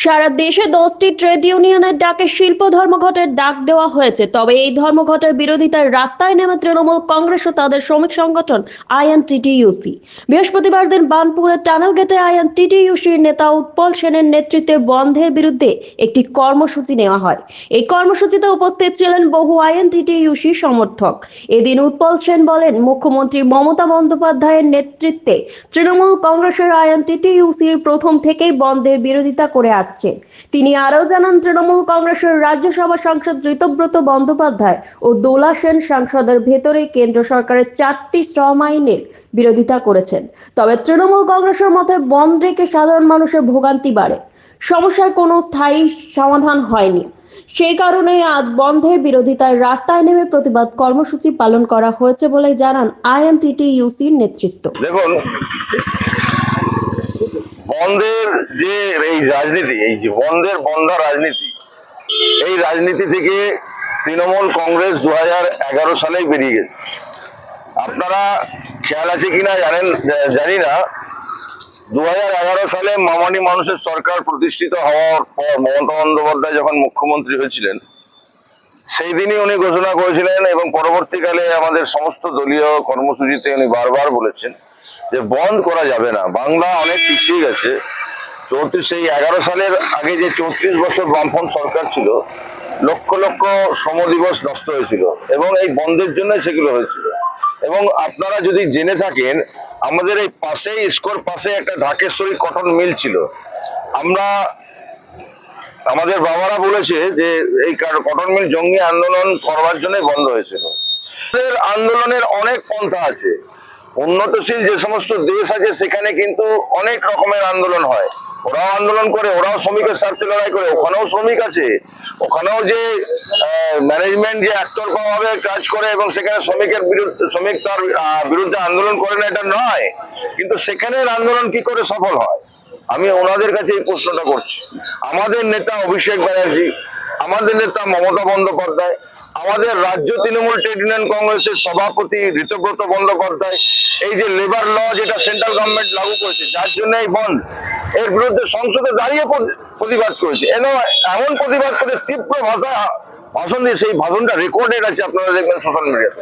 সারা দেশে 10টি ট্রেড ইউনিয়নের ডাকে শিল্প ধর্মঘটের ডাক দেওয়া হয়েছে। তবে এই ধর্মঘটের বিরোধিতায় রাস্তায় নেমে তৃণমূল কংগ্রেস ও তাদের শ্রমিক সংগঠন আইএনটিটিইউসি। বৃহস্পতিবার দিন বার্নপুরের টানেল গেটে আইএনটিটিইউসির নেতা উৎপল সেনের নেতৃত্বে বন্ধের বিরুদ্ধে একটি কর্মসূচি নেওয়া হয়। এই কর্মসূচিতে উপস্থিত ছিলেন বহু আইএনটিটিইউসি সমর্থক। এদিন উৎপল সেন বলেন, মুখ্যমন্ত্রী মমতা বন্দ্যোপাধ্যায়ের নেতৃত্বে তৃণমূল কংগ্রেসের আইএনটিটিইউসির প্রথম থেকেই বন্ধের বিরোধিতা করে আসছে। তিনি আরও জানান, তৃণমূল কংগ্রেসের রাজ্যসভা সাংসদ ঋতব্রত বন্দ্যোপাধ্যায় ও দোলা সেন সংসদের ভেতরে কেন্দ্র সরকারের 4টি শ্রম আইনের বিরোধিতা করেছেন। তবে তৃণমূল কংগ্রেসের মতে বন্ধ রেখে সাধারণ মানুষের ভোগান্তি বাড়ে, সমস্যার কোনো স্থায়ী সমাধান হয়নি। সেই কারণে আজ বন্ধের বিরোধিতায় রাস্তায় নেমে প্রতিবাদ কর্মসূচি পালন করা হয়েছে বলে জানান আইএনটিটিইউসির নেতৃত্ব। দেখুন, বন্ধের যে এই রাজনীতি, এই যে বন্ধা রাজনীতি, এই রাজনীতি থেকে তৃণমূল কংগ্রেস 2011 সালেই বেরিয়ে গেছে। আপনারা খেয়াল আছে কিনা জানি না, 2011 সালে মামানি মানুষের সরকার প্রতিষ্ঠিত হওয়ার পর মমতা বন্দ্যোপাধ্যায় যখন মুখ্যমন্ত্রী হয়েছিলেন, সেই দিনই উনি ঘোষণা করেছিলেন এবং পরবর্তীকালে আমাদের সমস্ত দলীয় কর্মসূচিতে উনি বারবার বলেছেন যে বন্ধ করা যাবে না। বাংলা অনেক পিছিয়ে গেছে। সেই 11 সালের আগে যে 34 বছর বামফ্রন্ট সরকার ছিল, লক্ষ লক্ষ শ্রম দিবস নষ্ট হয়েছিল এবং এই বন্ধের জন্য সেগুলো হয়েছিল। এবং আপনারা যদি জেনে থাকেন, আমাদের এই পাশেই স্কোর পাশে একটা ঢাকেশ্বরী কটন মিল ছিল। আমাদের বাবারা বলেছে যে এই কটন মিল জঙ্গি আন্দোলন করবার জন্য বন্ধ হয়েছিল। আন্দোলনের অনেক পন্থা আছে। উন্নতশীল যে সমস্ত দেশ আছে সেখানে কিন্তু অনেক রকমের আন্দোলন হয়। ওরাও আন্দোলন করে, ওরাও শ্রমিকের স্বার্থে লড়াই করে। ওখানেও শ্রমিক আছে, ওখানেও যে ম্যানেজমেন্ট যে একতরফা ভাবে কাজ করে এবং সেখানে শ্রমিক তার বিরুদ্ধে আন্দোলন করে না, এটা নয়। কিন্তু সেখানের আন্দোলন কি করে সফল হয়, আমি ওনাদের কাছে এই প্রশ্নটা করছি। আমাদের নেতা অভিষেক ব্যানার্জি, আমাদের নেতা মমতা বন্দ্যোপাধ্যায়, আমাদের রাজ্য তৃণমূল ট্রেড ইউনিয়ন কংগ্রেসের সভাপতি ঋতব্রত বন্দ্যোপাধ্যায়, এই যে লেবার ল যেটা সেন্ট্রাল গভর্নমেন্ট লাগু করেছে, যার জন্য এই বন্ধ, এর বিরুদ্ধে সংসদে দাঁড়িয়ে প্রতিবাদ করেছে। এমন প্রতিবাদ করে তীব্র ভাষায় ভাষণ দিয়ে, সেই ভাষণটা রেকর্ডেড আছে, আপনারা দেখবেন সোশ্যাল মিডিয়াতে।